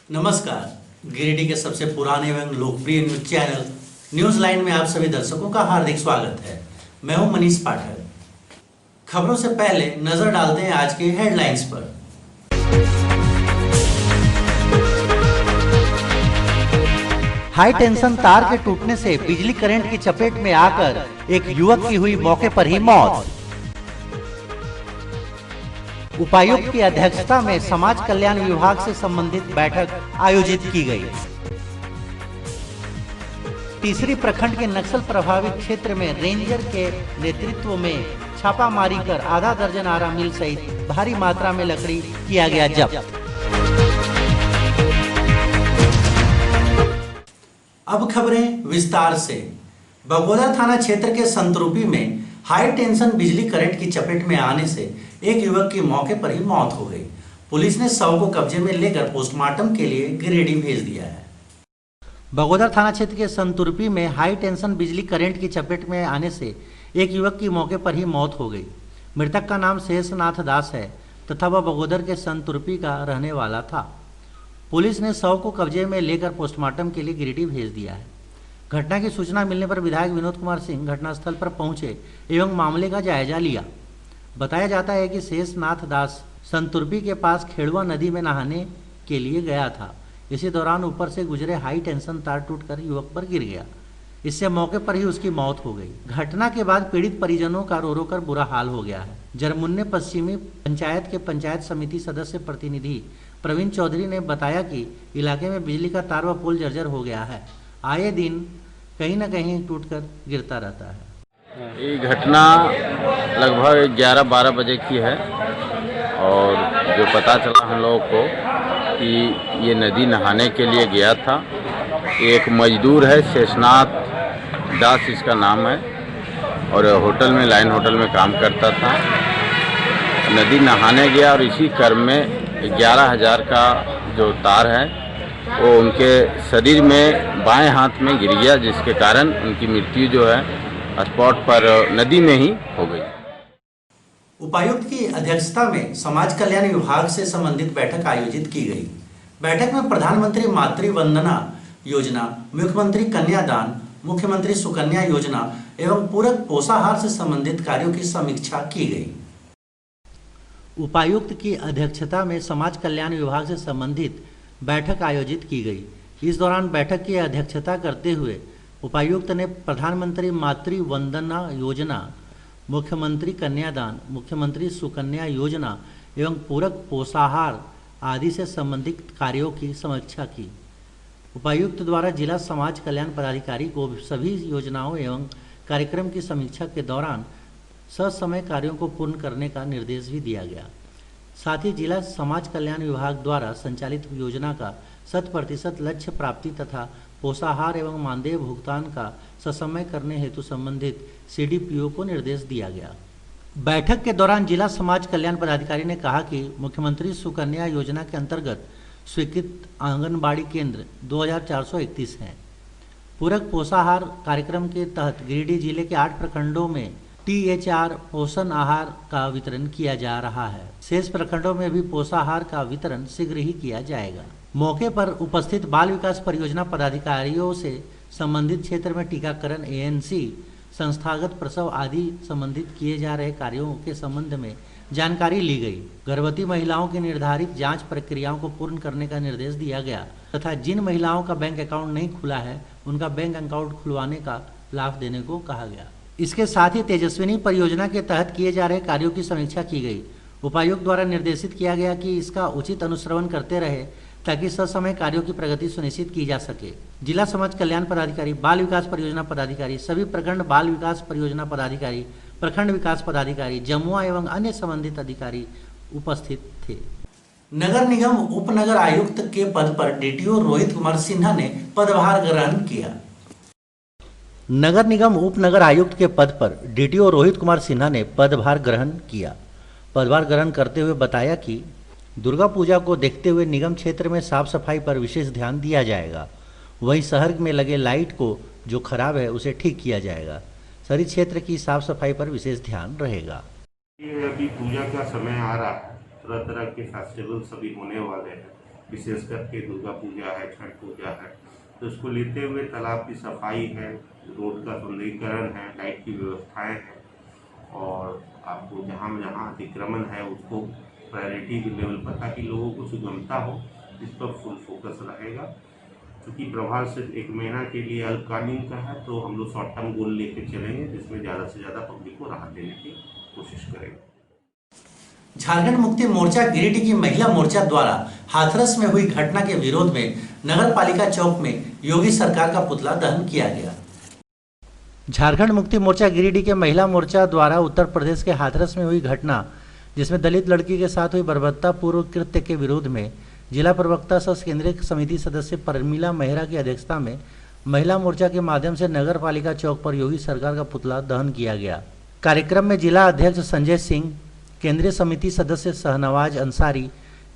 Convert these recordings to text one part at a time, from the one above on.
नमस्कार। गिरिडीह के सबसे पुराने एवं लोकप्रिय न्यूज चैनल न्यूज लाइन में आप सभी दर्शकों का हार्दिक स्वागत है। मैं हूं मनीष पाठक। खबरों से पहले नजर डालते हैं आज के हेडलाइंस पर। हाई टेंशन तार के टूटने से बिजली करंट की चपेट में आकर एक युवक की हुई मौके पर ही मौत। उपायुक्त की अध्यक्षता में समाज कल्याण विभाग से संबंधित बैठक आयोजित की गई। तीसरी प्रखंड के नक्सल प्रभावित क्षेत्र में रेंजर के नेतृत्व में छापामारी कर आधा दर्जन आरा मिल सहित भारी मात्रा में लकड़ी किया गया जब्त। अब खबरें विस्तार से। बगोदर थाना क्षेत्र के संतरूपी में हाई टेंशन बिजली करंट की चपेट में आने से एक युवक की मौके पर ही मौत हो गई। पुलिस ने शव को कब्जे में लेकर पोस्टमार्टम के लिए गिरिडीह भेज दिया है। बगोदर थाना क्षेत्र के संतरूपी में हाई टेंशन बिजली करंट की चपेट में आने से एक युवक की मौके पर ही मौत हो गई। मृतक का नाम शेषनाथ दास है तथा वह बगोदर के संतरूपी का रहने वाला था। पुलिस ने शव को कब्जे में लेकर पोस्टमार्टम के लिए गिरिडीह भेज दिया है। घटना की सूचना मिलने पर विधायक विनोद कुमार सिंह घटनास्थल पर पहुंचे एवं मामले का जायजा लिया। बताया जाता है कि शेषनाथ दास संतरूपी के पास खेड़ुआ नदी में नहाने के लिए गया था। इसी दौरान ऊपर से गुजरे हाई टेंशन तार टूटकर युवक पर गिर गया। इससे मौके पर ही उसकी मौत हो गई। घटना के बाद पीड़ित परिजनों का रो रो कर बुरा हाल हो गया है। जरमुन्ने पश्चिमी पंचायत के पंचायत समिति सदस्य प्रतिनिधि प्रवीण चौधरी ने बताया कि इलाके में बिजली का तार व पोल जर्जर हो गया है। आए दिन कहीं न कहीं टूटकर गिरता रहता है। ये घटना लगभग 11-12 बजे की है और जो पता चला हम लोगों को कि ये नदी नहाने के लिए गया था। एक मजदूर है, शेषनाथ दास इसका नाम है और होटल में लाइन होटल में काम करता था। नदी नहाने गया और इसी क्रम में 11,000 का जो तार है वो उनके शरीर में बाएं हाथ में गिर गया, जिसके कारण उनकी मृत्यु जो है स्पॉट पर नदी में ही हो गई। उपायुक्त की अध्यक्षता में समाज कल्याण विभाग से संबंधित बैठक आयोजित की गई। बैठक में प्रधानमंत्री मातृ वंदना योजना, मुख्यमंत्री कन्यादान, मुख्यमंत्री सुकन्या योजना एवं पूरक पोषाहार से संबंधित कार्यों की समीक्षा की गई। उपायुक्त की अध्यक्षता में समाज कल्याण विभाग से संबंधित बैठक आयोजित की गई। इस दौरान बैठक की अध्यक्षता करते हुए उपायुक्त ने प्रधानमंत्री मातृ वंदना योजना, मुख्यमंत्री कन्यादान, मुख्यमंत्री सुकन्या योजना एवं पूरक पोषाहार आदि से संबंधित कार्यों की समीक्षा की। उपायुक्त द्वारा जिला समाज कल्याण पदाधिकारी को सभी योजनाओं एवं कार्यक्रम की समीक्षा के दौरान ससमय कार्यों को पूर्ण करने का निर्देश भी दिया गया। साथ ही जिला समाज कल्याण विभाग द्वारा संचालित योजना का 100% लक्ष्य प्राप्ति तथा पोषाहार एवं मानदेय भुगतान का ससमय करने हेतु संबंधित सीडीपीओ को निर्देश दिया गया। बैठक के दौरान जिला समाज कल्याण पदाधिकारी ने कहा कि मुख्यमंत्री सुकन्या योजना के अंतर्गत स्वीकृत आंगनबाड़ी केंद्र 2431 हैं। पूरक पोषाहार कार्यक्रम के तहत गिरिडीह जिले के 8 प्रखंडों में THR पोषण आहार का वितरण किया जा रहा है। शेष प्रखंडों में भी पोषाहार का वितरण शीघ्र ही किया जाएगा। मौके पर उपस्थित बाल विकास परियोजना पदाधिकारियों से संबंधित क्षेत्र में टीकाकरण, ANC, संस्थागत प्रसव आदि संबंधित किए जा रहे कार्यों के संबंध में जानकारी ली गई। गर्भवती महिलाओं की निर्धारित जांच प्रक्रियाओं को पूर्ण करने का निर्देश दिया गया तथा जिन महिलाओं का बैंक अकाउंट नहीं खुला है उनका बैंक अकाउंट खुलवाने का लाभ देने को कहा गया। इसके साथ ही तेजस्विनी परियोजना के तहत किए जा रहे कार्यों की समीक्षा की गई। उपायुक्त द्वारा निर्देशित किया गया कि इसका उचित अनुश्रवण करते रहे ताकि ससमय कार्यों की प्रगति सुनिश्चित की जा सके। जिला समाज कल्याण पदाधिकारी, बाल विकास परियोजना पदाधिकारी, सभी प्रखंड बाल विकास परियोजना पदाधिकारी, प्रखंड विकास पदाधिकारी, जमुआ एवं अन्य संबंधित अधिकारी उपस्थित थे। नगर निगम उपनगर आयुक्त के पद पर DTO रोहित कुमार सिन्हा ने पदभार ग्रहण किया। नगर निगम उपनगर आयुक्त के पद पर DTO रोहित कुमार सिन्हा ने पदभार ग्रहण किया। पदभार ग्रहण करते हुए बताया कि दुर्गा पूजा को देखते हुए निगम क्षेत्र में साफ सफाई पर विशेष ध्यान दिया जाएगा। वहीं शहर में लगे लाइट को जो खराब है उसे ठीक किया जाएगा। शहरी क्षेत्र की साफ सफाई पर विशेष ध्यान रहेगा। ये अभी पूजा का समय आ रहा है, तरह तरह के फेस्टिवल सभी होने वाले हैं विशेष करके दुर्गा पूजा है, छठ पूजा है, तो इसको लेते हुए तालाब की सफाई है, रोड का सुंदरीकरण है, लाइट की व्यवस्थाएं हैं और आपको जहाँ अतिक्रमण है उसको प्रायोरिटी के लेवल पर, ताकि लोगों को सुगमता हो, इस पर फुल फोकस रहेगा। क्योंकि प्रभाव सिर्फ 1 महीना के लिए अल्पकालीन का है, तो हम लोग शॉर्ट टर्म गोल लेकर चलेंगे, जिसमें ज़्यादा से ज़्यादा पब्लिक को राहत देने की कोशिश करेंगे। झारखंड मुक्ति मोर्चा गिरिडीह की महिला मोर्चा द्वारा हाथरस में हुई घटना के विरोध में नगर पालिका चौक में योगी सरकार का पुतला दहन किया गया। झारखंड मुक्ति मोर्चा गिरिडीह के महिला मोर्चा द्वारा उत्तर प्रदेश के हाथरस में हुई घटना, जिसमें दलित लड़की के साथ हुई बर्बरतापूर्ण कृत्य के विरोध में जिला प्रवक्ता सह केंद्रीय समिति सदस्य परमीला मेहरा की अध्यक्षता में महिला मोर्चा के माध्यम से नगर पालिका चौक पर योगी सरकार का पुतला दहन किया गया। कार्यक्रम में जिला अध्यक्ष संजय सिंह, केंद्रीय समिति सदस्य शहनवाज अंसारी,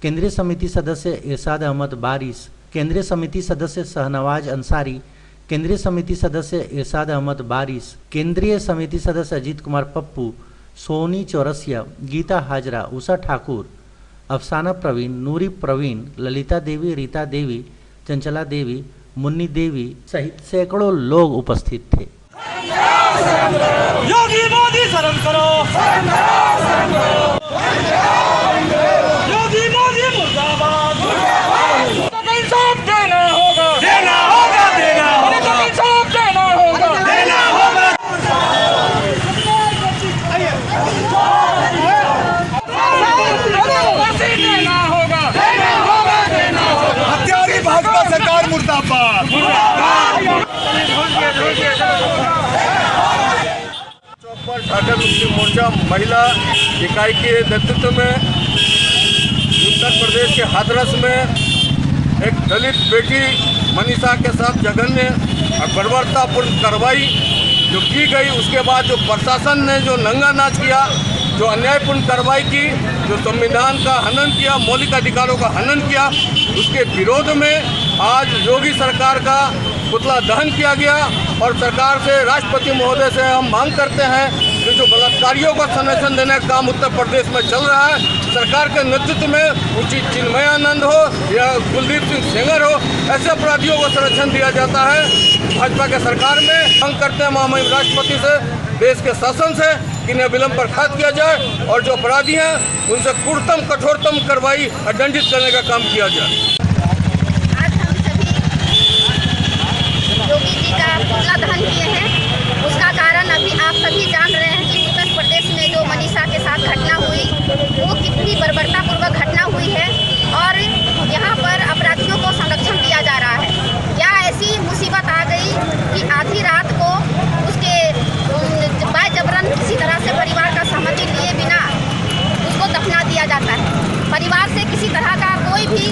केंद्रीय समिति सदस्य इरशाद अहमद बारिश, केंद्रीय समिति सदस्य शहनवाज अंसारी, केंद्रीय समिति सदस्य इरशाद अहमद बारिश, केंद्रीय समिति सदस्य अजीत कुमार पप्पू, सोनी चौरसिया, गीता हाजरा, उषा ठाकुर, अफसाना प्रवीण, नूरी प्रवीण, ललिता देवी, रीता देवी, चंचला देवी, मुन्नी देवी सहित सैकड़ों लोग उपस्थित थे। योगी मोदी शर्म करो, योगी मोदी मुर्दाबाद, इंसाफ देना होगा, देना होगा, देना होगा, इंसाफ देना होगा, देना होगा, देना होगा, देना होगा, देना होगा। हत्यारी भाजपा सरकार मुर्दाबाद, चौक पर झारखंड मुक्ति मोर्चा महिला इकाई के नेतृत्व में उत्तर प्रदेश के हाथरस में एक दलित बेटी मनीषा के साथ जघन्य और बर्बरतापूर्ण कार्रवाई जो की गई, उसके बाद जो प्रशासन ने जो नंगा नाच किया, जो अन्यायपूर्ण कार्रवाई की, जो संविधान का हनन किया, मौलिक अधिकारों का हनन किया, उसके विरोध में आज योगी सरकार का पुतला दहन किया गया। और सरकार से, राष्ट्रपति महोदय से हम मांग करते हैं कि जो बलात्कारियों को संरक्षण देने का काम उत्तर प्रदेश में चल रहा है, सरकार के नेतृत्व में उचित चिन्मयानंद हो या कुलदीप सिंह सेंगर हो, ऐसे अपराधियों को संरक्षण दिया जाता है। भाजपा के सरकार में मांग करते हैं महामहिम राष्ट्रपति से, देश के शासन से, कि इन्हें विलंब बर्खास्त किया जाए और जो अपराधी हैं उनसे क्रूरतम कठोरतम कार्रवाई और दंडित करने का काम किया जाए। योगी जी का पुतला दहन किए हैं, उसका कारण अभी आप सभी जान रहे हैं कि उत्तर प्रदेश में जो मनीषा के साथ घटना हुई वो कितनी बर्बरतापूर्वक घटना हुई है और यहाँ पर अपराधियों को संरक्षण दिया जा रहा है। या ऐसी मुसीबत आ गई कि आधी रात को उसके बाय जबरन किसी तरह से परिवार का सहमति लिए बिना उसको दफना दिया जाता है। परिवार से किसी तरह का कोई भी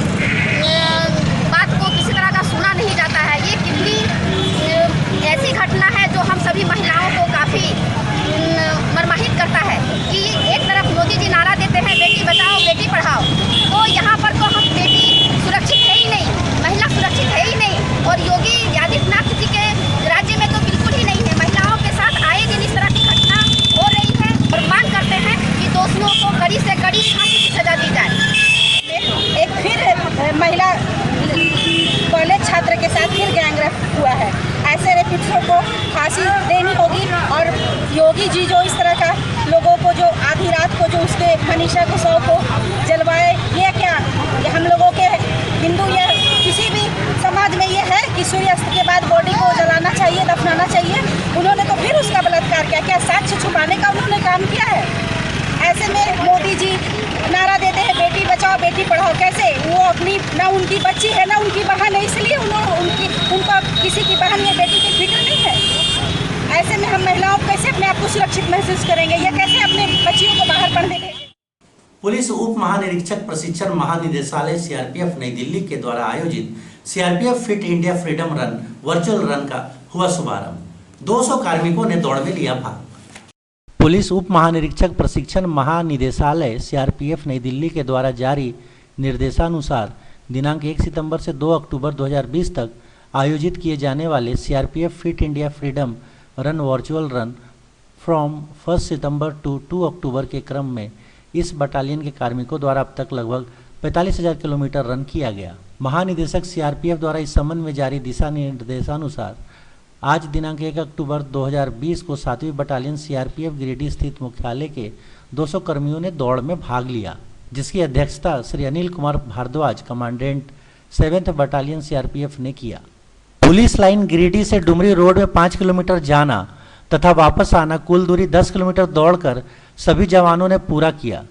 बात को किसी तरह का सुना नहीं जाता है। ये कितनी ऐसी घटना है जो हम सभी महिलाओं को काफ़ी मर्माहित करता है कि एक तरफ मोदी जी नारा देते हैं बेटी बचाओ बेटी पढ़ाओ, तो यहाँ पर तो हम बेटी सुरक्षित है ही नहीं, महिला सुरक्षित है ही नहीं। और योगी आदित्यनाथ जी के राज्य में तो बिल्कुल ही नहीं है। महिलाओं के साथ आए दिन इस तरह की घटना हो रही है और मांग करते हैं कि दोषियों को कड़ी से कड़ी फांसी की सजा दी जाए। एक फिर महिला कॉलेज छात्र के साथ फिर गैंगरेप हुआ है। ऐसे रेपिस्टों को फांसी देनी होगी और योगी जी जो इस तरह का लोगों को जो आधी रात को जो उसके मनीषा के शव को जलवाए, ये क्या ये हम लोगों के हिंदू या किसी भी समाज में ये है कि सूर्यास्त के बाद बॉडी को जलाना चाहिए, दफनाना चाहिए। उन्होंने तो फिर उसका बलात्कार किया, क्या साक्ष्य छुपाने का उन्होंने काम किया है? ऐसे में मोदी जी नारा देते हैं बेटी बचाओ बेटी पढ़ाओ, कैसे वो अपनी ना उनकी बच्ची है ना उनकी बहन है, इसलिए उनको किसी की बहन या बेटी की फिक्र नहीं है। ऐसे में हम महिलाओं कैसे अपने आप को सुरक्षित महसूस करेंगे या कैसे अपने बच्चियों को बाहर पढ़ने देंगे? पुलिस उप महानिरीक्षक प्रशिक्षण महानिदेशालय सीआरपीएफ नई दिल्ली के द्वारा आयोजित CRPF Fit India Freedom Run virtual run का हुआ शुभारंभ। 200 कार्मिकों ने दौड़ में लिया भाग। पुलिस उप महानिरीक्षक प्रशिक्षण महानिदेशालय सीआरपीएफ नई दिल्ली के द्वारा जारी निर्देशानुसार दिनांक 1 सितंबर से 2 अक्टूबर 2020 तक आयोजित किए जाने वाले CRPF Fit India Freedom Run virtual run from 1 सितंबर टू 2 अक्टूबर के क्रम में इस बटालियन के कार्मिकों द्वारा अब तक लगभग 45,000 किलोमीटर रन किया गया। महानिदेशक सीआरपीएफ द्वारा इस संबंध में जारी दिशा निर्देशानुसार आज दिनांक 1 अक्टूबर 2020 को 7वीं बटालियन सीआरपीएफ गिरिडीह स्थित मुख्यालय के 200 कर्मियों ने दौड़ में भाग लिया, जिसकी अध्यक्षता Shri Anil Kumar Bharadwaj commandant 7th battalion CRPF ने किया। पुलिस लाइन गिरिडीह से डुमरी रोड में 5 किलोमीटर जाना तथा वापस आना कुल दूरी 10 किलोमीटर दौड़कर सभी जवानों ने पूरा किया।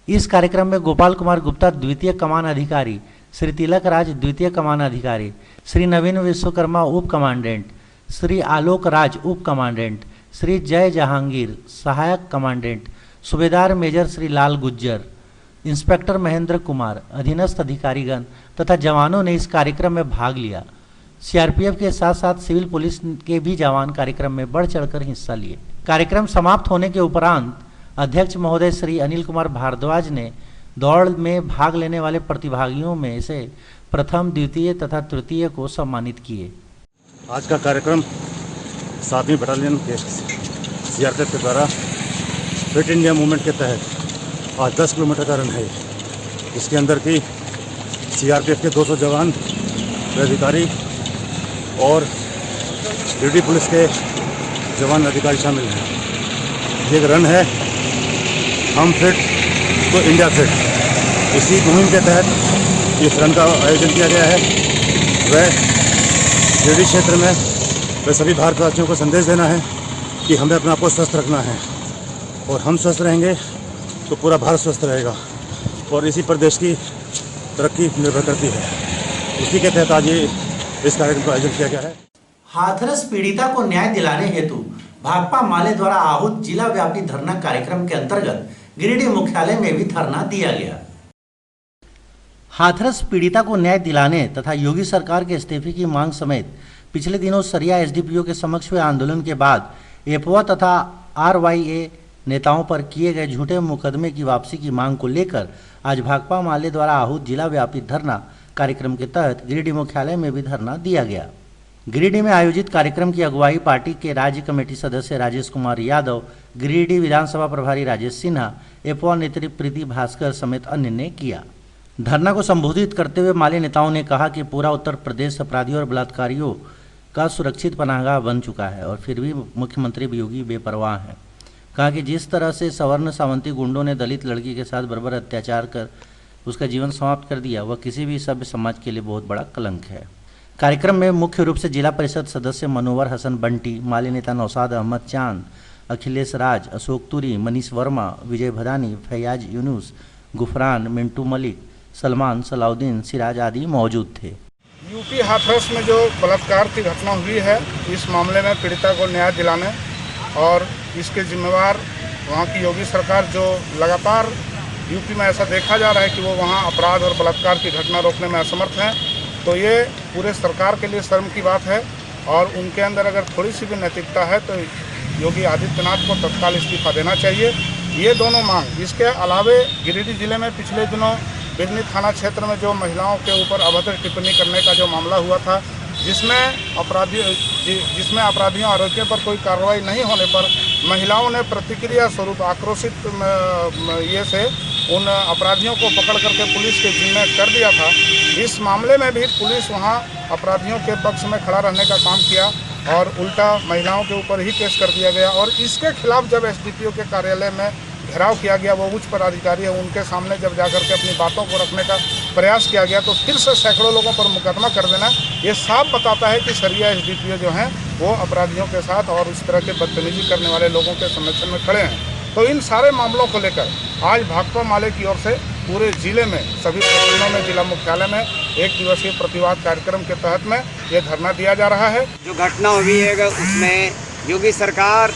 इस कार्यक्रम में गोपाल कुमार गुप्ता द्वितीय कमान अधिकारी, श्री तिलक राज द्वितीय कमान अधिकारी, श्री नवीन विश्वकर्मा उप कमांडेंट, श्री आलोक राज उप कमांडेंट, श्री जय जहांगीर सहायक कमांडेंट, सूबेदार मेजर श्री लाल गुज्जर, इंस्पेक्टर महेंद्र कुमार, अधीनस्थ अधिकारीगण तथा जवानों ने इस कार्यक्रम में भाग लिया। सीआरपीएफ के साथ साथ सिविल पुलिस के भी जवान कार्यक्रम में बढ़ चढ़कर हिस्सा लिए। कार्यक्रम समाप्त होने के उपरांत अध्यक्ष महोदय श्री अनिल कुमार भारद्वाज ने दौड़ में भाग लेने वाले प्रतिभागियों में से प्रथम, द्वितीय तथा तृतीय को सम्मानित किए। आज का कार्यक्रम 7वीं बटालियन के सीआरपीएफ के द्वारा फिट इंडिया मूवमेंट के तहत आज 10 किलोमीटर का रन है। इसके अंदर की सीआरपीएफ के 200 जवान अधिकारी और गिरिडीह पुलिस के जवान अधिकारी शामिल हैं। ये एक रन है, हम फिट तो इंडिया फिट। इसी मुहिम के तहत इस रन का आयोजन किया गया है। वह गिरिडीह क्षेत्र में वह सभी भारतवासियों को संदेश देना है कि हमें अपने आप को स्वस्थ रखना है, और हम स्वस्थ रहेंगे तो पूरा भारत स्वस्थ रहेगा, और इसी पर देश की तरक्की निर्भर करती है। उसी के तहत आज ये इस कार्यक्रम का आयोजन किया गया है। हाथरस पीड़िता को न्याय दिलाने हेतु भाकपा माले द्वारा आहूत जिला व्यापी धरना कार्यक्रम के अंतर्गत गिरिडीह मुख्यालय में भी धरना दिया गया। हाथरस पीड़िता को न्याय दिलाने तथा योगी सरकार के इस्तीफे की मांग समेत पिछले दिनों सरिया एसडीपीओ के समक्ष हुए आंदोलन के बाद एपवा तथा आरवाईए नेताओं पर किए गए झूठे मुकदमे की वापसी की मांग को लेकर आज भाकपा माले द्वारा आहूत जिला व्यापी धरना कार्यक्रम के तहत गिरिडीह मुख्यालय में भी धरना दिया गया। गिरिडीह में आयोजित कार्यक्रम की अगुवाई पार्टी के राज्य कमेटी सदस्य राजेश कुमार यादव, गिरिडीह विधानसभा प्रभारी राजेश सिन्हा, एपवा नेत्री प्रीति भास्कर समेत अन्य ने किया। धरना को संबोधित करते हुए माले नेताओं ने कहा कि पूरा उत्तर प्रदेश अपराधियों और बलात्कारियों का सुरक्षित पनाहगाह बन चुका है और फिर भी मुख्यमंत्री योगी बेपरवाह हैं। कहा कि जिस तरह से सवर्ण सावंती गुंडों ने दलित लड़की के साथ बर्बर अत्याचार कर उसका जीवन समाप्त कर दिया, वह किसी भी सभ्य समाज के लिए बहुत बड़ा कलंक है। कार्यक्रम में मुख्य रूप से जिला परिषद सदस्य मनोवर हसन बंटी, माले नेता नौशाद अहमद चांद, अखिलेश राज, अशोक तुरी, मनीष वर्मा, विजय भदानी, फैयाज यूनुस, गुफरान, मिंटू मलिक, सलमान, सलाउद्दीन, सिराज आदि मौजूद थे। यूपी हाथरस में जो बलात्कार की घटना हुई है, इस मामले में पीड़िता को न्याय दिलाने और इसके जिम्मेवार वहाँ की योगी सरकार जो लगातार यूपी में ऐसा देखा जा रहा है कि वो वहाँ अपराध और बलात्कार की घटना रोकने में असमर्थ हैं, तो ये पूरे सरकार के लिए शर्म की बात है। और उनके अंदर अगर थोड़ी सी भी नैतिकता है तो योगी आदित्यनाथ को तत्काल इस्तीफा देना चाहिए। ये दोनों मांग, इसके अलावे गिरिडीह जिले में पिछले दिनों बिरनी थाना क्षेत्र में जो महिलाओं के ऊपर अभद्र टिप्पणी करने का जो मामला हुआ था, जिसमें अपराधियों आरोपियों पर कोई कार्रवाई नहीं होने पर महिलाओं ने प्रतिक्रिया स्वरूप आक्रोशित ये से उन अपराधियों को पकड़ करके पुलिस के जिम्मे कर दिया था। इस मामले में भी पुलिस वहां अपराधियों के पक्ष में खड़ा रहने का काम किया और उल्टा महिलाओं के ऊपर ही केस कर दिया गया। और इसके खिलाफ जब एसडीपीओ के कार्यालय में घेराव किया गया, वो उच्च पदाधिकारी है, उनके सामने जब जाकर के अपनी बातों को रखने का प्रयास किया गया, तो फिर से सैकड़ों लोगों पर मुकदमा कर देना ये साफ बताता है कि सरिया एसडीपीओ जो हैं वो अपराधियों के साथ और इस तरह के बदतमीजी करने वाले लोगों के समर्थन में खड़े हैं। तो इन सारे मामलों को लेकर आज भाकपा माले की ओर से पूरे जिले में सभी प्रखंडों में जिला मुख्यालय में एक दिवसीय प्रतिवाद कार्यक्रम के तहत में ये धरना दिया जा रहा है। जो घटना हुई है उसमें योगी सरकार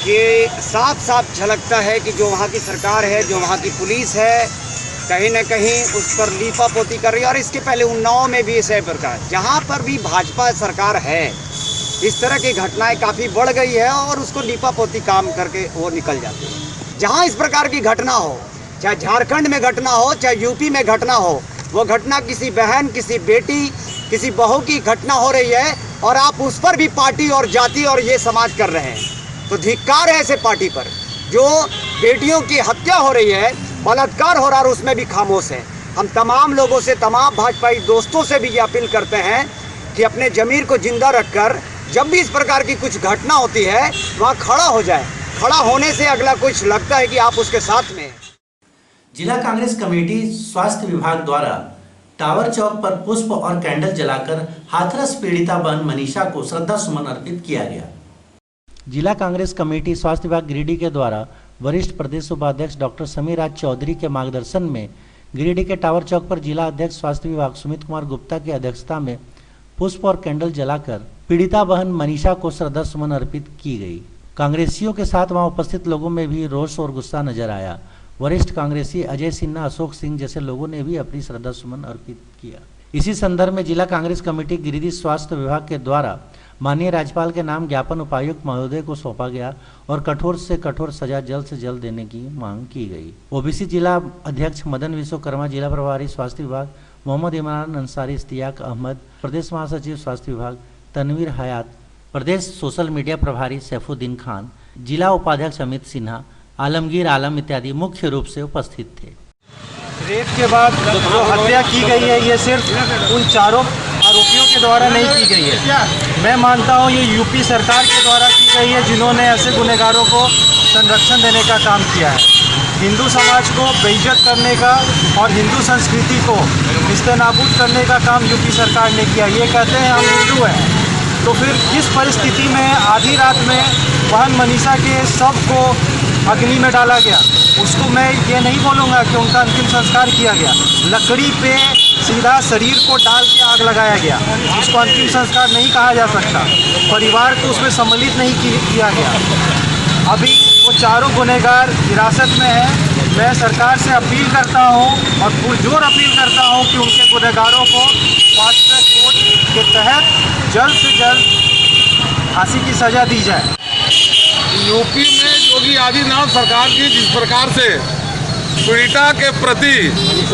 के साफ साफ झलकता है कि जो वहाँ की सरकार है, जो वहाँ की पुलिस है, कहीं न कहीं उस पर लीपापोती कर रही है। और इसके पहले उन्नाव में भी इसी प्रकार जहाँ पर भी भाजपा सरकार है, इस तरह की घटनाएं काफ़ी बढ़ गई है और उसको लीपापोती काम करके वो निकल जाते हैं। जहाँ इस प्रकार की घटना हो, चाहे झारखंड में घटना हो, चाहे यूपी में घटना हो, वो घटना किसी बहन, किसी बेटी, किसी बहू की घटना हो रही है और आप उस पर भी पार्टी और जाति और ये समाज कर रहे हैं, तो धिक्कार है ऐसे पार्टी पर। जो बेटियों की हत्या हो रही है बलात्कार हो रहा है उसमें भी खामोश है। हम तमाम लोगों से, तमाम भाजपाई दोस्तों से भी ये अपील करते हैं कि अपने ज़मीर को जिंदा रखकर जब भी इस प्रकार की कुछ घटना होती है वहाँ खड़ा हो जाए। खड़ा होने से अगला कुछ लगता है कि आप उसके साथ में हैं। जिला कांग्रेस कमेटी स्वास्थ्य विभाग द्वारा टावर चौक पर पुष्प और कैंडल जलाकर हाथरस पीड़िता बहन मनीषा को श्रद्धा सुमन अर्पित किया गया। जिला कांग्रेस कमेटी स्वास्थ्य विभाग गिरिडीह के द्वारा वरिष्ठ प्रदेश उपाध्यक्ष डॉक्टर समीर राज चौधरी के मार्गदर्शन में गिरिडीह के टावर चौक पर जिला अध्यक्ष स्वास्थ्य विभाग सुमित कुमार गुप्ता की अध्यक्षता में पुष्प और कैंडल जलाकर पीड़िता बहन मनीषा को श्रद्धा सुमन अर्पित की गई। कांग्रेसियों के साथ वहां उपस्थित लोगों में भी रोष और गुस्सा नजर आया। वरिष्ठ कांग्रेसी अजय सिन्हा, अशोक सिंह जैसे लोगों ने भी अपनी श्रद्धा सुमन अर्पित किया। इसी संदर्भ में जिला कांग्रेस कमेटी गिरिडीह स्वास्थ्य विभाग के द्वारा माननीय राज्यपाल के नाम ज्ञापन उपायुक्त महोदय को सौंपा गया और कठोर से कठोर सजा जल्द से जल्द देने की मांग की गई। ओबीसी जिला अध्यक्ष मदन विश्वकर्मा, जिला प्रभारी स्वास्थ्य विभाग मोहम्मद इमरान अंसारी, इश्तियाक अहमद, प्रदेश महासचिव स्वास्थ्य विभाग तनवीर हयात, प्रदेश सोशल मीडिया प्रभारी सैफुद्दीन खान, जिला उपाध्यक्ष अमित सिन्हा, आलमगीर आलम इत्यादि मुख्य रूप से उपस्थित थे। रेप के बाद जो हत्या की गई है ये सिर्फ उन चारों आरोपियों के द्वारा नहीं की गई है। मैं मानता हूँ ये यूपी सरकार के द्वारा की गई है जिन्होंने ऐसे गुनहगारों को संरक्षण देने का काम किया है। हिंदू समाज को बेइज्जत करने का और हिंदू संस्कृति को निस्तेनाबूद करने का काम यूपी सरकार ने किया। ये कहते हैं हम हिंदू हैं, तो फिर किस परिस्थिति में आधी रात में बहन मनीषा के शव को अग्नि में डाला गया, उसको मैं ये नहीं बोलूँगा कि उनका अंतिम संस्कार किया गया। लकड़ी पे सीधा शरीर को डाल के आग लगाया गया, उसको अंतिम संस्कार नहीं कहा जा सकता। परिवार को उसमें सम्मिलित नहीं किया गया। अभी वो चारों गुनहगार हिरासत में हैं। मैं सरकार से अपील करता हूँ और पुरजोर अपील करता हूँ कि उनके गुनहगारों को फास्ट ट्रैक कोर्ट के तहत जल्द से जल्द फांसी की सज़ा दी जाए। यूपी में योगी आदित्यनाथ सरकार की जिस प्रकार से पीड़िता के प्रति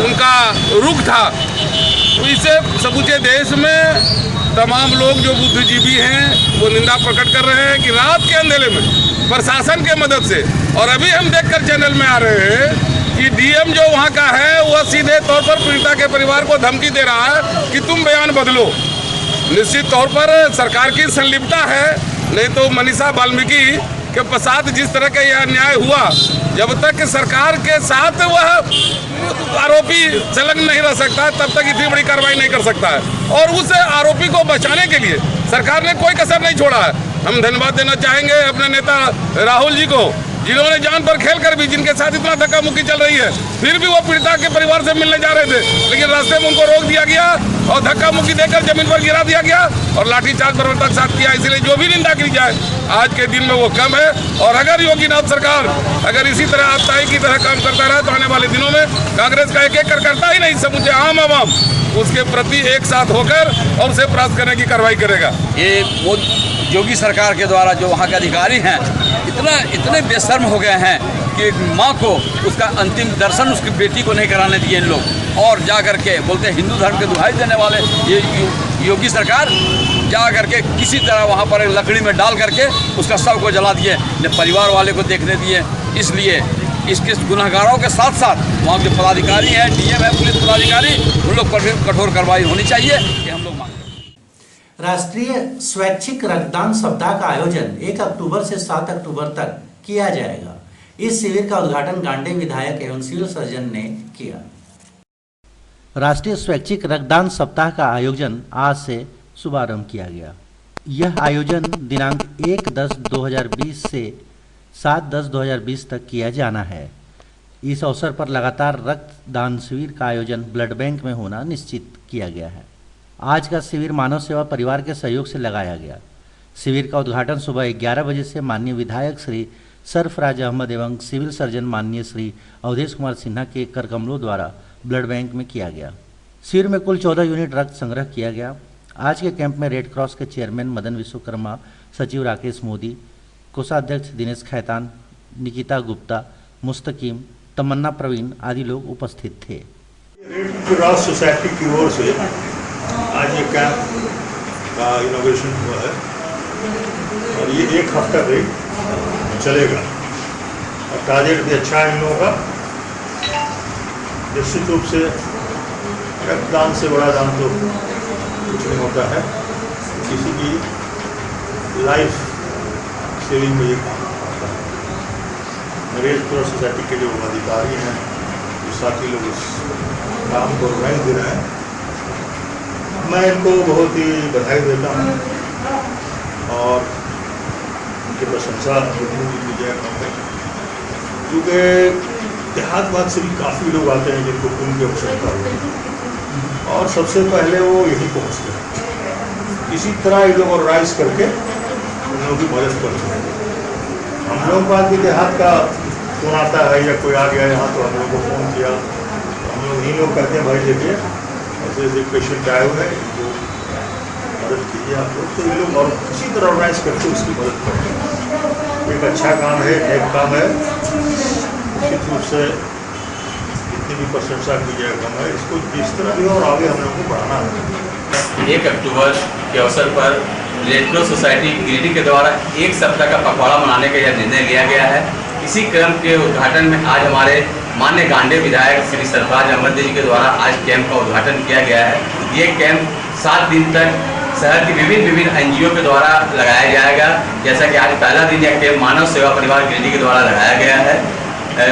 उनका रुख था, तो इसे समूचे देश में तमाम लोग जो बुद्धिजीवी हैं वो निंदा प्रकट कर रहे हैं कि रात के अंधेरे में प्रशासन के मदद से, और अभी हम देखकर चैनल में आ रहे हैं कि डीएम जो वहाँ का है वह सीधे तौर पर पीड़िता के परिवार को धमकी दे रहा है कि तुम बयान बदलो। निश्चित तौर पर सरकार की संलिप्तता है, नहीं तो मनीषा वाल्मीकि के पश्चात जिस तरह का यह अन्याय हुआ, जब तक सरकार के साथ वह आरोपी संलग्न नहीं रह सकता तब तक इतनी बड़ी कार्रवाई नहीं कर सकता है। और उस आरोपी को बचाने के लिए सरकार ने कोई कसर नहीं छोड़ा है। हम धन्यवाद देना चाहेंगे अपने नेता राहुल जी को, जिन्होंने जान पर खेलकर भी, जिनके साथ इतना धक्का मुक्की चल रही है, फिर भी वो पीड़िता के परिवार से मिलने जा रहे थे, लेकिन रास्ते में उनको रोक दिया गया और धक्का मुक्की देकर जमीन पर गिरा दिया गया और लाठीचार्ज बर्बरता के साथ किया। इसलिए जो भी निंदा की जाए आज के दिन में वो कम है। और अगर योगीनाथ सरकार अगर इसी तरह आताई की तरह काम करता रहा तो आने वाले दिनों में कांग्रेस का एक एक करता ही नहीं, समूचे आम आवाम उसके प्रति एक साथ होकर और उसे परास्त करने की कार्रवाई करेगा। ये वो योगी सरकार के द्वारा जो वहाँ के अधिकारी हैं इतने बेशर्म हो गए हैं कि एक माँ को उसका अंतिम दर्शन उसकी बेटी को नहीं कराने दिए इन लोग, और जा करके बोलते हैं हिंदू धर्म के दुहाई देने वाले ये योगी सरकार जा करके किसी तरह वहाँ पर लकड़ी में डाल करके उसका शव को जला दिए, न परिवार वाले को देखने दिए। इसलिए इसके गुनहगारों के साथ साथ वहाँ के पदाधिकारी हैं, डीएम है, पुलिस पदाधिकारी, उन लोग पर भी कठोर कार्रवाई होनी चाहिए, ये हम लोग मांगते हैं। राष्ट्रीय स्वैच्छिक रक्तदान सप्ताह का आयोजन 1 अक्टूबर से 7 अक्टूबर तक किया जाएगा। इस शिविर का उद्घाटन गांडे विधायक एवं सिविल सर्जन ने किया। राष्ट्रीय स्वैच्छिक रक्तदान सप्ताह का आयोजन आज से शुभारंभ किया गया। यह आयोजन दिनांक 1/10/2020 से 7/10/2020 तक किया जाना है। इस अवसर पर लगातार रक्तदान शिविर का आयोजन ब्लड बैंक में होना निश्चित किया गया है। आज का शिविर मानव सेवा परिवार के सहयोग से लगाया गया। शिविर का उद्घाटन सुबह 11 बजे से माननीय विधायक श्री सरफराज अहमद एवं सिविल सर्जन माननीय श्री अवधेश कुमार सिन्हा के करकमलों द्वारा ब्लड बैंक में किया गया। शिविर में कुल 14 यूनिट रक्त संग्रह किया गया। आज के कैंप में रेड क्रॉस के चेयरमैन मदन विश्वकर्मा, सचिव राकेश मोदी, कोषाध्यक्ष दिनेश खैतान, निकिता गुप्ता, मुस्तकीम, तमन्ना प्रवीण आदि लोग उपस्थित थे। रेड क्रॉस सोसाइटी की ओर से आज ये कैंप का इनॉग्रेशन हुआ है और ये 1 हफ्ता तक चलेगा और टारगेट भी अच्छा है इन लोगों का। निश्चित रूप से रक्तदान से बड़ा दान तो कुछ नहीं होता है। किसी की लाइफ सेविंग में ये काम आता है। रेड क्रॉस सोसाइटी के जो अधिकारी हैं, जो साथी लोग इस काम को ऑर्गेनाइज दे रहे हैं, मैं इनको बहुत ही बधाई देता हूँ और उनकी प्रशंसा की जाए, क्योंकि देहात से भी काफ़ी लोग आते हैं जिनको खून की आवश्यकता होती है और सबसे पहले वो यहीं पहुँचते हैं। इसी तरह ये लोग ऑर्गेनाइज करके उन लोगों की मदद करते हैं। हम लोग का भी देहात का फोन आता है या कोई आ गया यहाँ तो हम लोग को फ़ोन किया, तो हम लोग इन्हीं लोग कहते हैं भाई देखिए ऐसे ऐसे पेशेंट आए हुए हैं, इनको मदद कीजिए आप लोग। तो ये लोग और इसी तरह ऑर्गेनाइज करके उसकी मदद करते हैं। एक अच्छा काम है, एक काम है, निश्चित रूप से जितनी भी प्रशंसा की जाए कम है। इसको जिस तरह भी और आगे हम लोग को बढ़ाना है। 1 अक्टूबर के अवसर पर रेड क्रॉस सोसाइटी गिरिडीह के द्वारा 1 सप्ताह का पखवाड़ा मनाने का यह निर्णय लिया गया है। इसी क्रम के उद्घाटन में आज हमारे माननीय गांडे विधायक श्री सरफराज अहमद जी के द्वारा आज कैंप का उद्घाटन किया गया है। ये कैंप 7 दिन तक शहर की विभिन्न NGO के द्वारा लगाया जाएगा। जैसा कि आज पहला दिन यह कैंप मानव सेवा परिवार गिरिडीह के द्वारा लगाया गया है।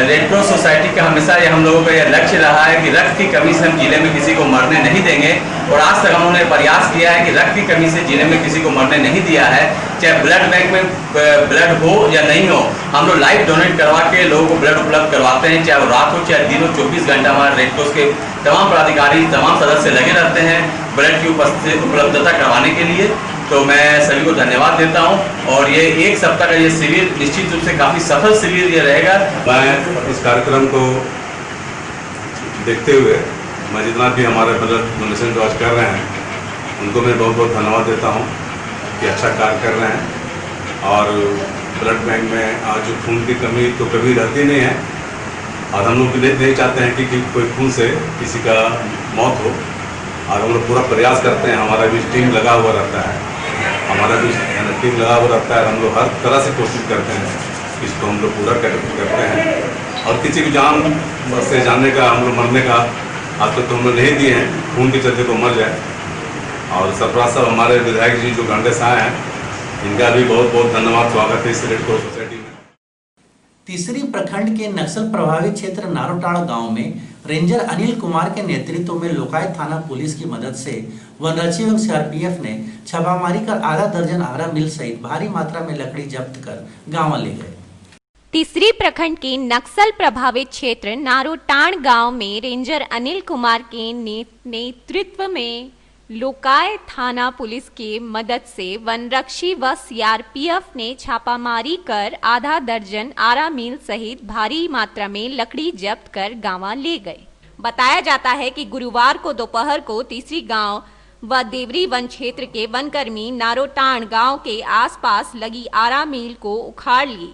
रेड क्रॉस सोसाइटी का हमेशा ये हम लोगों का यह लक्ष्य रहा है कि रक्त की कमी से हम जिले में किसी को मरने नहीं देंगे और आज तक हम उन्होंने प्रयास किया है कि रक्त की कमी से जिले में किसी को मरने नहीं दिया है। चाहे ब्लड बैंक में ब्लड हो या नहीं हो, हम लोग लाइव डोनेट करवा के लोगों को ब्लड उपलब्ध करवाते हैं। चाहे वो रात हो चाहे दिन हो, 24 घंटा हमारे रेड क्रॉस के तमाम पदाधिकारी तमाम सदस्य लगे रहते हैं ब्लड की उपलब्धता करवाने के लिए। तो मैं सभी को धन्यवाद देता हूं और ये 1 सप्ताह का ये शिविर निश्चित रूप से काफ़ी सफल शिविर ये रहेगा। मैं इस कार्यक्रम को देखते हुए मैं जितना भी हमारे ब्लड डोनेशन जो आज कर रहे हैं उनको मैं बहुत बहुत धन्यवाद देता हूं कि अच्छा कार्य कर रहे हैं। और ब्लड बैंक में आज जो खून की कमी तो कभी रहती नहीं है और हम लोग नहीं चाहते हैं कि कोई खून से किसी का मौत हो और हम लोग पूरा प्रयास करते हैं। हमारा भी टीम लगा हुआ रहता है, हमारा भी टीम लगा हुआ रहता है। हम लोग हर तरह से कोशिश करते हैं इसको हम लोग पूरा करते हैं और किसी की जान से जाने का हम लोग मरने का आज तक तो हम लोग नहीं दिए हैं, खून के चलते को मर जाए। और सरफराज साहब हमारे विधायक जी जो गांडे से आए हैं, इनका भी बहुत बहुत धन्यवाद, स्वागत है इस रेड क्रॉस सोसाइटी में। तीसरी प्रखंड के नक्सल प्रभावित क्षेत्र नारोटाड़ गांव में रेंजर अनिल कुमार के नेतृत्व में लोकायत थाना पुलिस की मदद से वनरक्षी एवं CRPF ने छापामारी कर आधा दर्जन आरा मिल सहित भारी मात्रा में लकड़ी जब्त कर गांव ले गए। तीसरी प्रखंड के नक्सल प्रभावित क्षेत्र नारोटाड़ गांव में रेंजर अनिल कुमार के नेतृत्व में लोकायत थाना पुलिस के मदद से वनरक्षी व CRPF ने छापामारी कर आधा दर्जन आरा मील सहित भारी मात्रा में लकड़ी जब्त कर गांव ले गए। बताया जाता है कि गुरुवार को दोपहर को तीसरी गांव व देवरी वन क्षेत्र के वनकर्मी नारोटाड़ गांव के आसपास लगी आरा मील को उखाड़ ली।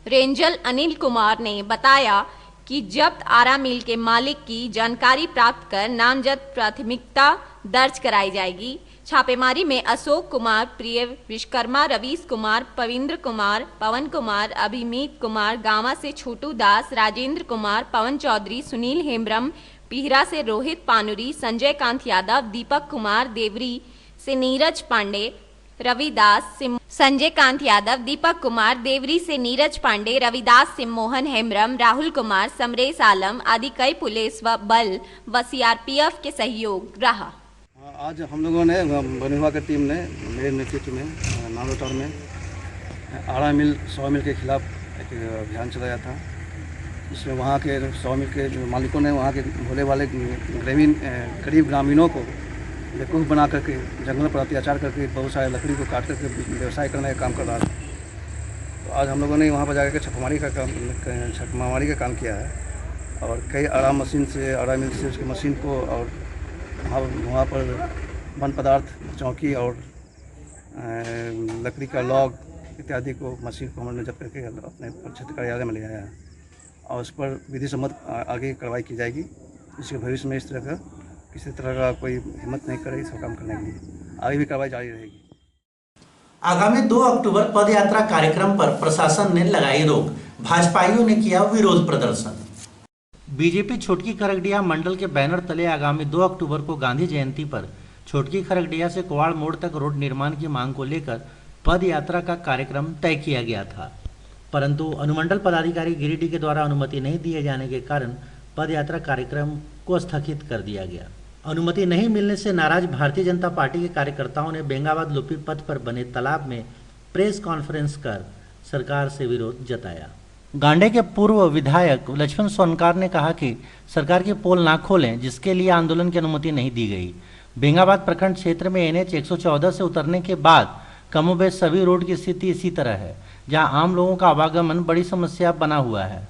रेंजर अनिल कुमार ने बताया कि जब्त आरा मिल के मालिक की जानकारी प्राप्त कर नामजद प्राथमिकता दर्ज कराई जाएगी। छापेमारी में अशोक कुमार, प्रिय विश्वकर्मा, रवीश कुमार, पविंद्र कुमार, पवन कुमार, अभिमीत कुमार, गांवा से छोटू दास, राजेंद्र कुमार, पवन चौधरी, सुनील हेम्ब्रम, पिहरा से रोहित पानुरी, संजय कांत यादव, दीपक कुमार, देवरी से नीरज पांडे, रविदास सिम, संजय कांत यादव, दीपक कुमार, देवरी से नीरज पांडे, रविदास सिम, मोहन हेम्ब्रम, राहुल कुमार, समरेश आलम आदि कई पुलिस व बल व CRPF के सहयोग रहा। आज हम लोगों ने वन विभाग की टीम ने मेरे नेतृत्व में नारोटाड़ में आरा मिल 100 मिल के खिलाफ एक अभियान चलाया था। इसमें वहाँ के 100 मिल के मालिकों ने वहाँ के भोले वाले गरीब ग्रामीणों को बेवकूफ़ बना करके जंगल पर अत्याचार करके बहुत सारे लकड़ी को काट करके व्यवसाय करने का काम कर रहा था। तो आज हम लोगों ने वहाँ पर जाकर छापामारी का काम किया है और कई आरा मशीन से आरा मिल से उसके मशीन को और वहाँ पर वन पदार्थ चौकी और लकड़ी का लॉग इत्यादि को मशीन को हमने जब्त करके अपने क्षेत्र कार्यालय में ले आया है और उस पर विधि सम्मत आगे कार्रवाई की जाएगी। इसके भविष्य में इस तरह का किसी तरह का कोई हिम्मत नहीं करे इसका काम करने के लिए, आगे भी कार्रवाई जारी रहेगी। आगामी 2 अक्टूबर पदयात्रा कार्यक्रम पर प्रशासन ने लगाई रोक, भाजपाइयों ने किया विरोध प्रदर्शन। बीजेपी छोटकी खरगडिया मंडल के बैनर तले आगामी 2 अक्टूबर को गांधी जयंती पर छोटकी खरगडिया से कोवाड़ मोड़ तक रोड निर्माण की मांग को लेकर पद यात्रा का कार्यक्रम तय किया गया था, परंतु अनुमंडल पदाधिकारी गिरिडीह के द्वारा अनुमति नहीं दिए जाने के कारण पद यात्रा कार्यक्रम को स्थगित कर दिया गया। अनुमति नहीं मिलने से नाराज भारतीय जनता पार्टी के कार्यकर्ताओं ने बेंगाबाद लुपी पथ पर बने तालाब में प्रेस कॉन्फ्रेंस कर सरकार से विरोध जताया। गांडे के पूर्व विधायक लक्ष्मण सोनकार ने कहा कि सरकार की पोल ना खोलें, जिसके लिए आंदोलन की अनुमति नहीं दी गई। बेंगाबाद प्रखंड क्षेत्र में NH 114 से उतरने के बाद कमोबेश सभी रोड की स्थिति इसी तरह है, जहां आम लोगों का आवागमन बड़ी समस्या बना हुआ है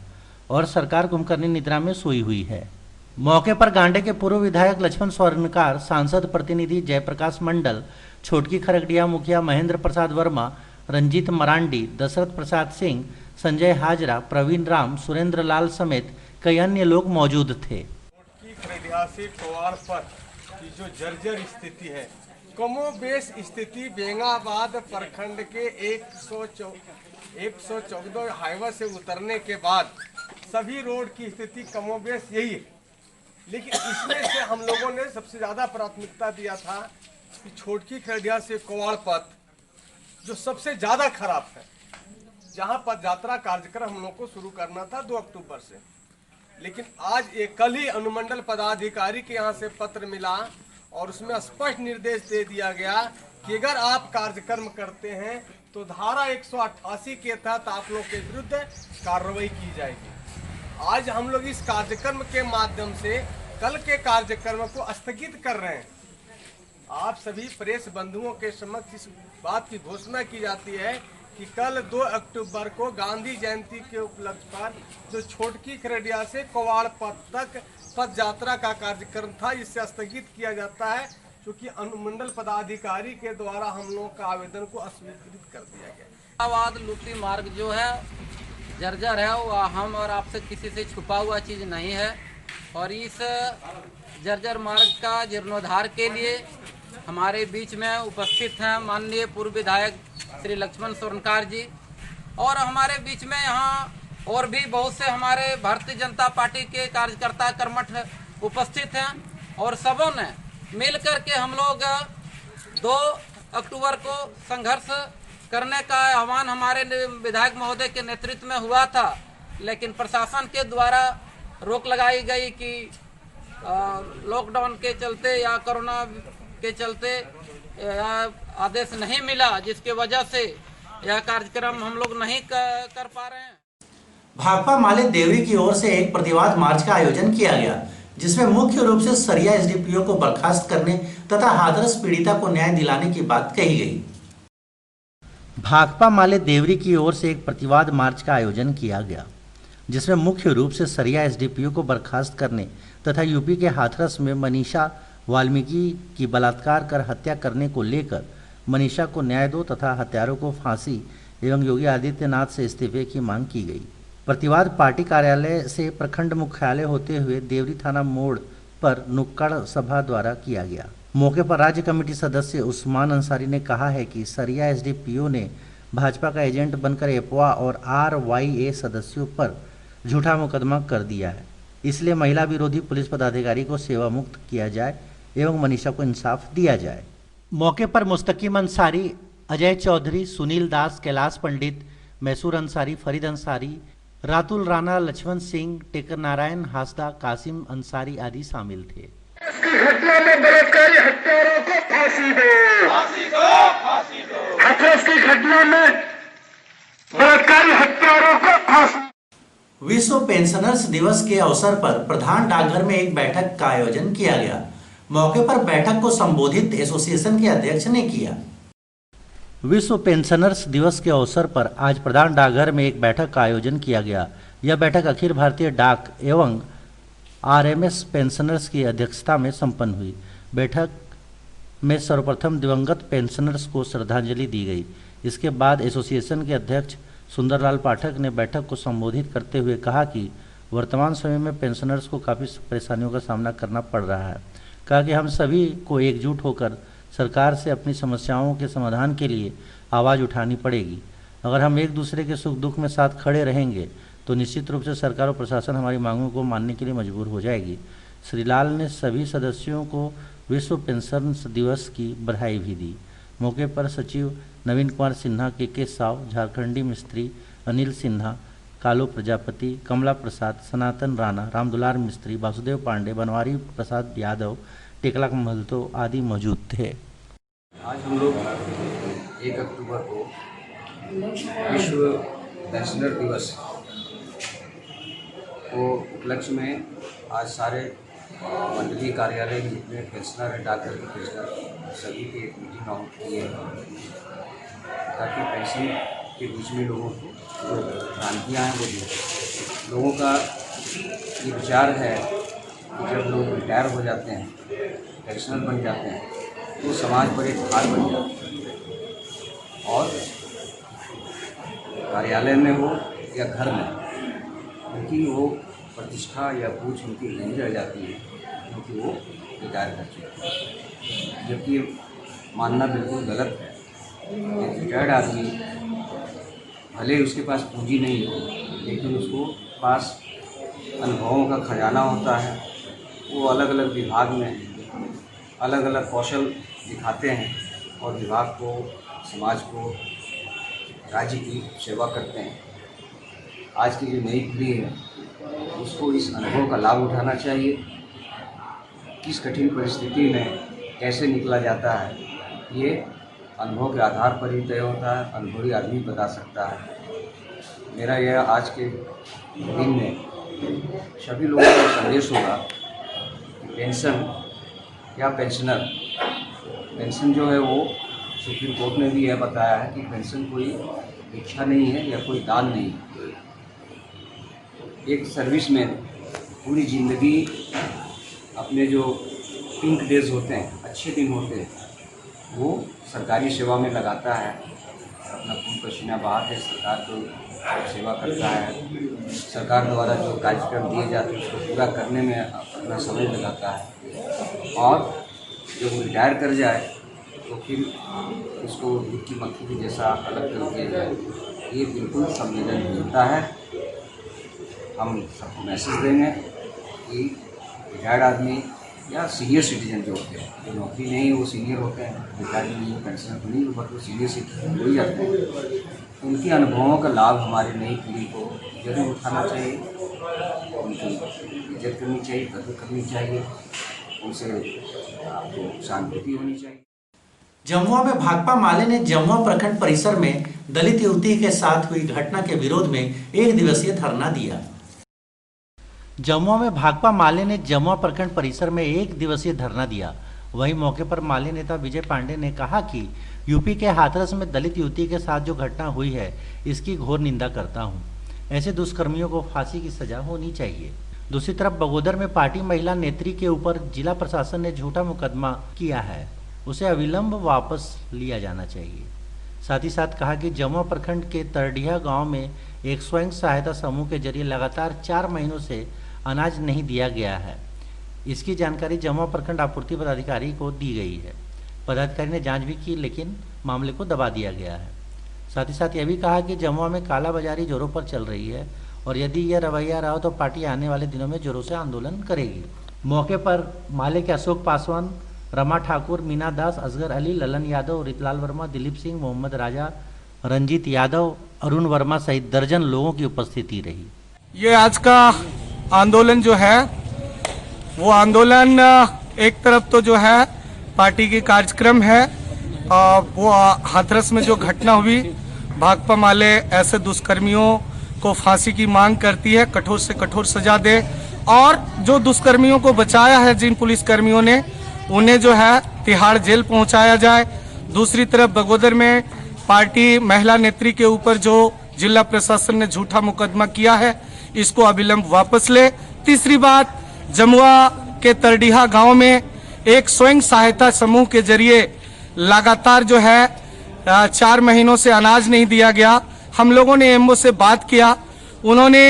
और सरकार कुंभकर्णी निद्रा में सोई हुई है। मौके पर गांडे के पूर्व विधायक लक्ष्मण स्वर्णकार, सांसद प्रतिनिधि जयप्रकाश मंडल, छोटकी खरगडिया मुखिया महेंद्र प्रसाद वर्मा, रंजीत मरांडी, दशरथ प्रसाद सिंह, संजय हाजरा, प्रवीण राम, सुरेंद्र लाल समेत कई अन्य लोग मौजूद थे। छोटकी खरगडिया से कोवाड़ पर की जो जर्जर स्थिति है, कमोबेश स्थिति बेंगाबाद प्रखंड के 114 हाईवे से उतरने के बाद सभी रोड की स्थिति कमोबेश यही है। लेकिन इसमें से हम लोगों ने सबसे ज़्यादा प्राथमिकता दिया था कि छोटकी खरगडिया से कोवाड़ पथ जो सबसे ज़्यादा खराब है, जहां पद यात्रा कार्यक्रम हम लोग को शुरू करना था 2 अक्टूबर से, लेकिन आज कल ही अनुमंडल पदाधिकारी के यहाँ से पत्र मिला और उसमें स्पष्ट निर्देश दे दिया गया कि अगर आप कार्यक्रम करते हैं तो धारा 188 के तहत आप लोग के विरुद्ध कार्रवाई की जाएगी। आज हम लोग इस कार्यक्रम के माध्यम से कल के कार्यक्रम को स्थगित कर रहे हैं। आप सभी प्रेस बंधुओं के समक्ष इस बात की घोषणा की जाती है कि कल 2 अक्टूबर को गांधी जयंती के उपलक्ष्य पर जो छोटकी खरगडिया से कोवाड़ पथ तक पद यात्रा का कार्यक्रम था, इससे स्थगित किया जाता है, क्योंकि अनुमंडल पदाधिकारी के द्वारा हम लोग का आवेदन को अस्वीकृत कर दिया गया। बेंगाबाद लुपी मार्ग जो है जर्जर है, वो हम और आपसे किसी से छुपा हुआ चीज़ नहीं है और इस जर्जर मार्ग का जीर्णोद्धार के लिए हमारे बीच में उपस्थित हैं माननीय पूर्व विधायक श्री लक्ष्मण स्वर्णकार जी, और हमारे बीच में यहाँ और भी बहुत से हमारे भारतीय जनता पार्टी के कार्यकर्ता कर्मठ उपस्थित हैं और सबों ने मिल कर के हम लोग 2 अक्टूबर को संघर्ष करने का आह्वान हमारे विधायक महोदय के नेतृत्व में हुआ था, लेकिन प्रशासन के द्वारा रोक लगाई गई कि लॉकडाउन के चलते या कोरोना के चलते आदेश नहीं मिला, जिसके वजह से यह कार्यक्रम हम लोग नहीं कर पा रहे हैं। भाकपा माले देवरी की ओर से एक प्रतिवाद मार्च का आयोजन किया गया, जिसमें मुख्य रूप से सरिया SDPO को बर्खास्त करने तथा हाथरस पीड़िता को न्याय दिलाने की बात कही गई। भाकपा माले देवरी की ओर से एक प्रतिवाद मार्च का आयोजन किया गया, जिसमें मुख्य रूप से सरिया SDPO को बर्खास्त करने तथा यूपी के हाथरस में मनीषा वाल्मीकि की बलात्कार कर हत्या करने को लेकर मनीषा को न्याय दो तथा हत्यारों को फांसी एवं योगी आदित्यनाथ से इस्तीफे की मांग की गई। प्रतिवाद पार्टी कार्यालय से प्रखंड मुख्यालय होते हुए देवरी थाना मोड़ पर नुक्कड़ सभा द्वारा किया गया। मौके पर राज्य कमेटी सदस्य उस्मान अंसारी ने कहा है कि सरिया SDPO ने भाजपा का एजेंट बनकर अफवाह और RYA सदस्यों पर झूठा मुकदमा कर दिया है, इसलिए महिला विरोधी पुलिस पदाधिकारी को सेवा मुक्त किया जाए एवं मनीषा को इंसाफ दिया जाए। मौके पर मुस्तकीम अंसारी, अजय चौधरी, सुनील दास, कैलाश पंडित, मैसूर अंसारी, फरीद अंसारी, रातुल राणा, लक्ष्मण सिंह, टेकर नारायण हासदा, कासिम अंसारी आदि शामिल थे। इसकी घटना में बलात्कारी हत्यारों को फांसी दो, फांसी दो। हाथरस की घटना में बलात्कारी हत्यारों को फांसी। विश्व पेंशनर्स दिवस के अवसर पर प्रधान डाकघर में एक बैठक का आयोजन किया गया। मौके पर बैठक को संबोधित एसोसिएशन के अध्यक्ष ने किया। विश्व पेंशनर्स दिवस के अवसर पर आज प्रधान डाकघर में एक बैठक का आयोजन किया गया। यह बैठक अखिल भारतीय डाक एवं RMS पेंशनर्स की अध्यक्षता में संपन्न हुई। बैठक में सर्वप्रथम दिवंगत पेंशनर्स को श्रद्धांजलि दी गई। इसके बाद एसोसिएशन के अध्यक्ष सुंदरलाल पाठक ने बैठक को संबोधित करते हुए कहा कि वर्तमान समय में पेंशनर्स को काफ़ी परेशानियों का सामना करना पड़ रहा है। कहा कि हम सभी को एकजुट होकर सरकार से अपनी समस्याओं के समाधान के लिए आवाज़ उठानी पड़ेगी। अगर हम एक दूसरे के सुख दुख में साथ खड़े रहेंगे तो निश्चित रूप से सरकार और प्रशासन हमारी मांगों को मानने के लिए मजबूर हो जाएगी। श्री लाल ने सभी सदस्यों को विश्व पेंशन दिवस की बधाई भी दी। मौके पर सचिव नवीन कुमार सिन्हा, के साव, झारखंडी मिस्त्री अनिल सिन्हा, कालो प्रजापति, कमला प्रसाद, सनातन राणा, रामदुलार मिस्त्री, वासुदेव पांडे, बनवारी प्रसाद यादव, टेकला महतो आदि मौजूद थे। आज हम लोग 1 अक्टूबर को विश्व पेंशनर दिवस को उपलक्ष्य में आज सारे मंडलीय कार्यालय में जितने पेंशनर हैं, डाकघर के पेंशनर, सभी की एक मीटिंग आउट किए हैं ताकि पेंशन के बीच में लोगों को जो भ्रांतियाँ हैं वो दूर। लोगों का ये विचार है कि जब लोग रिटायर हो जाते हैं, पेंशनर बन जाते हैं, तो समाज पर एक भार बन जाता है और कार्यालय में हो या घर में उनकी वो प्रतिष्ठा या पूछ उनकी नहीं रह जाती है क्योंकि वो रिटायर कर चुके हैं। जबकि ये मानना बिल्कुल गलत है। एक रिटायर्ड आदमी भले उसके पास पूंजी नहीं हो लेकिन उसको पास अनुभवों का खजाना होता है। वो अलग अलग विभाग में अलग अलग कौशल दिखाते हैं और विभाग को, समाज को, राज्य की सेवा करते हैं। आज की जो नई पीढ़ी है उसको इस अनुभव का लाभ उठाना चाहिए। किस कठिन परिस्थिति में कैसे निकला जाता है ये अनुभव के आधार पर ही तय होता है, अनुभवी आदमी बता सकता है। मेरा यह आज के दिन में सभी लोगों को संदेश होगा कि पेंशन या पेंशनर, पेंशन जो है वो सुप्रीम कोर्ट ने भी यह बताया है कि पेंशन कोई भिक्षा नहीं है या कोई दान नहीं है। एक सर्विस में पूरी ज़िंदगी अपने जो पिंक डेज होते हैं, अच्छे दिन होते हैं, वो सरकारी सेवा में लगाता है, अपना खून पसीना बहा के सरकार को सेवा करता है। सरकार द्वारा जो कार्यक्रम दिए जाते हैं उसको पूरा करने में अपना समय लगाता है और जब वो रिटायर कर जाए तो फिर उसको दूध की मक्खी की जैसा अलग कर दिया जाए। ये बिल्कुल संवेदनशीलता है। हम सबको मैसेज देंगे कि रिटायर्ड आदमी या सीनियर सिटीजन जो होते हैं, जो नौकरी नहीं है वो सीनियर होते हैं, रिटायर्ड नहीं है, पेंशन तो नहीं, बट वो सीनियर सिटीजन हो ही जाते हैं। उनके अनुभवों का लाभ हमारी नई पीढ़ी को जरूर उठाना चाहिए, उनकी इज्जत करनी चाहिए, कदर करनी चाहिए, उनसे आपको सहानुभूति होनी चाहिए। जमुआ में भाकपा माले ने जमुआ प्रखंड परिसर में दलित युवती के साथ हुई घटना के विरोध में 1 दिवसीय धरना दिया। जमुआ में भाकपा माले ने जमुआ प्रखंड परिसर में 1 दिवसीय धरना दिया। वहीं मौके पर माले नेता विजय पांडे ने कहा कि यूपी के हाथरस में दलित युवती के साथ जो घटना हुई है इसकी घोर निंदा करता हूं। ऐसे दुष्कर्मियों को फांसी की सजा होनी चाहिए। दूसरी तरफ बगोदर में पार्टी महिला नेत्री के ऊपर जिला प्रशासन ने झूठा मुकदमा किया है, उसे अविलंब वापस लिया जाना चाहिए। साथ ही साथ कहा कि जमुआ प्रखंड के तरडिया गांव में एक स्वयं सहायता समूह के जरिए लगातार 4 महीनों से अनाज नहीं दिया गया है। इसकी जानकारी जमुआ प्रखंड आपूर्ति पदाधिकारी को दी गई है। पदाधिकारी ने जांच भी की लेकिन मामले को दबा दिया गया है। साथ ही साथ यह भी कहा कि जमुआ में कालाबाजारी जोरों पर चल रही है और यदि यह रवैया रहा तो पार्टी आने वाले दिनों में जोरों से आंदोलन करेगी। मौके पर माले के अशोक पासवान, रमा ठाकुर, मीना दास, असगर अली, ललन यादव, रितलाल वर्मा, दिलीप सिंह, मोहम्मद राजा, रंजीत यादव, अरुण वर्मा सहित दर्जन लोगों की उपस्थिति रही। ये आज का आंदोलन जो है वो आंदोलन एक तरफ तो जो है पार्टी की कार्यक्रम है, वो हाथरस में जो घटना हुई, भाकपा माले ऐसे दुष्कर्मियों को फांसी की मांग करती है, कठोर से कठोर सजा दे और जो दुष्कर्मियों को बचाया है जिन पुलिसकर्मियों ने, उन्हें जो है तिहाड़ जेल पहुंचाया जाए। दूसरी तरफ बगोदर में पार्टी महिला नेत्री के ऊपर जो जिला प्रशासन ने झूठा मुकदमा किया है इसको अविलंब वापस ले। तीसरी बात, जमुआ के तरडीहा गांव में एक स्वयं सहायता समूह के जरिए लगातार जो है 4 महीनों से अनाज नहीं दिया गया। हम लोगों ने एमओ से बात किया, उन्होंने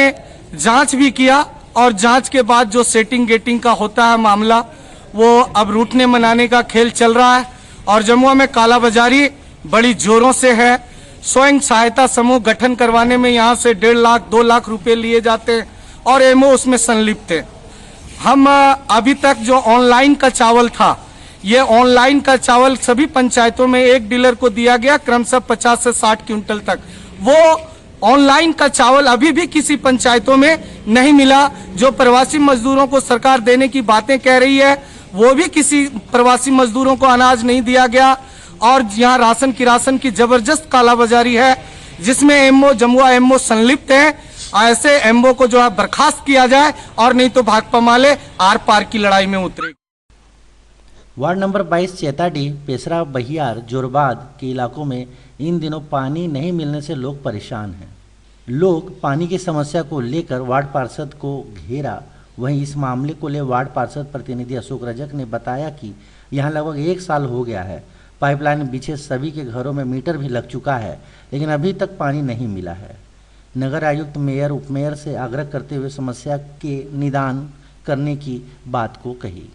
जांच भी किया और जांच के बाद जो सेटिंग गेटिंग का होता है मामला, वो अब रूठने मनाने का खेल चल रहा है और जमुआ में कालाबाजारी बड़ी जोरों से है। स्वयं सहायता समूह गठन करवाने में यहाँ से 1.5 लाख 2 लाख रुपए लिए जाते हैं और एमओ उसमें संलिप्त है। हम अभी तक जो ऑनलाइन का चावल था, ये ऑनलाइन का चावल सभी पंचायतों में एक डीलर को दिया गया क्रमशः 50 से 60 क्विंटल तक। वो ऑनलाइन का चावल अभी भी किसी पंचायतों में नहीं मिला। जो प्रवासी मजदूरों को सरकार देने की बातें कह रही है, वो भी किसी प्रवासी मजदूरों को अनाज नहीं दिया गया। और यहाँ राशन की जबरदस्त कालाबाजारी है, जिसमें एमओ जमुआ एमओ संलिप्त है। ऐसे एमओ को जो है बर्खास्त किया जाए और नहीं तो भाकपा माले आर पार की लड़ाई में उतरेगी। वार्ड नंबर 22 चेताडीह, पेसरा, बहियार, जोरबाद के इलाकों में इन दिनों पानी नहीं मिलने से लोग परेशान हैं। लोग पानी की समस्या को लेकर वार्ड पार्षद को घेरा। वहीं इस मामले को ले वार्ड पार्षद प्रतिनिधि अशोक रजक ने बताया कि यहां लगभग 1 साल हो गया है। पाइपलाइन बिछे सभी के घरों में मीटर भी लग चुका है, लेकिन अभी तक पानी नहीं मिला है। नगर आयुक्त, मेयर, उपमेयर से आग्रह करते हुए समस्या के निदान करने की बात को कही।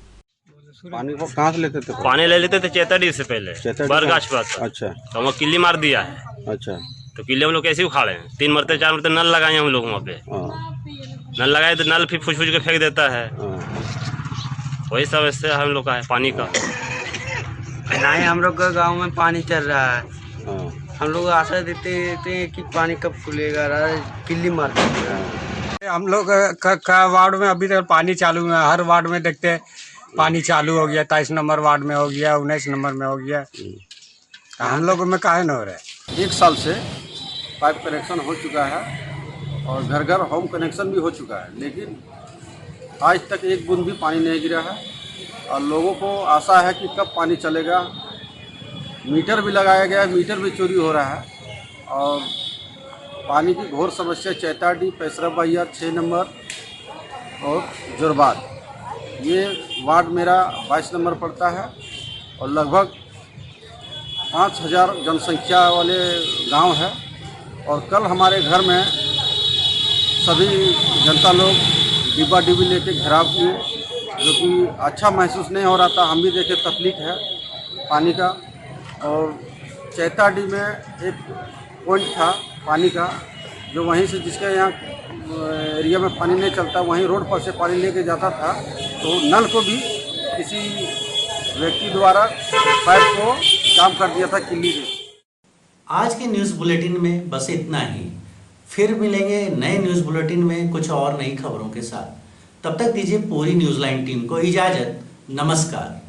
पानी को कहाँ से लेते थे? पानी ले लेते थे चेताडीह से पहले, बरगाछ पास। अच्छा, तो वो किल्ली मार दिया है। अच्छा, तो किले हम लोग कैसे उखाड़े हैं? 3 मरते 4 मरते नल लगाए हम लोग वहाँ पे। नल लगाए तो नल फिर फुस के फेंक देता है। वही सब इससे हम लोग का है पानी का। नहीं, हम लोग का गाँव में पानी चल रहा है। हम लोग आशा देते हैं कि पानी कब खुलेगा, किल्ली मार देते हैं। हम लोग का वार्ड में अभी तक पानी चालू है। हर वार्ड में देखते हैं पानी चालू हो गया। 23 नंबर वार्ड में हो गया, 19 नंबर में हो गया। हम लोग में काहे न हो रहा है? 1 साल से पाइप कनेक्शन हो चुका है और घर घर होम कनेक्शन भी हो चुका है, लेकिन आज तक एक बूंद भी पानी नहीं गिरा है। और लोगों को आशा है कि कब पानी चलेगा। मीटर भी लगाया गया, मीटर भी चोरी हो रहा है। और पानी की घोर समस्या चेताडीह, पेसरा, बहियार 6 नंबर और जोरबाद, ये वार्ड मेरा 22 नंबर पड़ता है। और लगभग 5000 जनसंख्या वाले गांव है। और कल हमारे घर में सभी जनता लोग डिब्बा डिब्बी लेके घेराव किए, जो कि अच्छा महसूस नहीं हो रहा था। हम भी देखे तकलीफ है पानी का। और चेताडीह में एक पॉइंट था पानी का, जो वहीं से जिसके यहाँ एरिया में पानी नहीं चलता, वहीं रोड पर से पानी लेके जाता था। तो नल को भी किसी व्यक्ति द्वारा पाइप को काम कर दिया था किल्ली से। आज के न्यूज़ बुलेटिन में बस इतना ही। फिर मिलेंगे नए न्यूज़ बुलेटिन में कुछ और नई खबरों के साथ। तब तक दीजिए पूरी न्यूज़ लाइन टीम को इजाज़त। नमस्कार।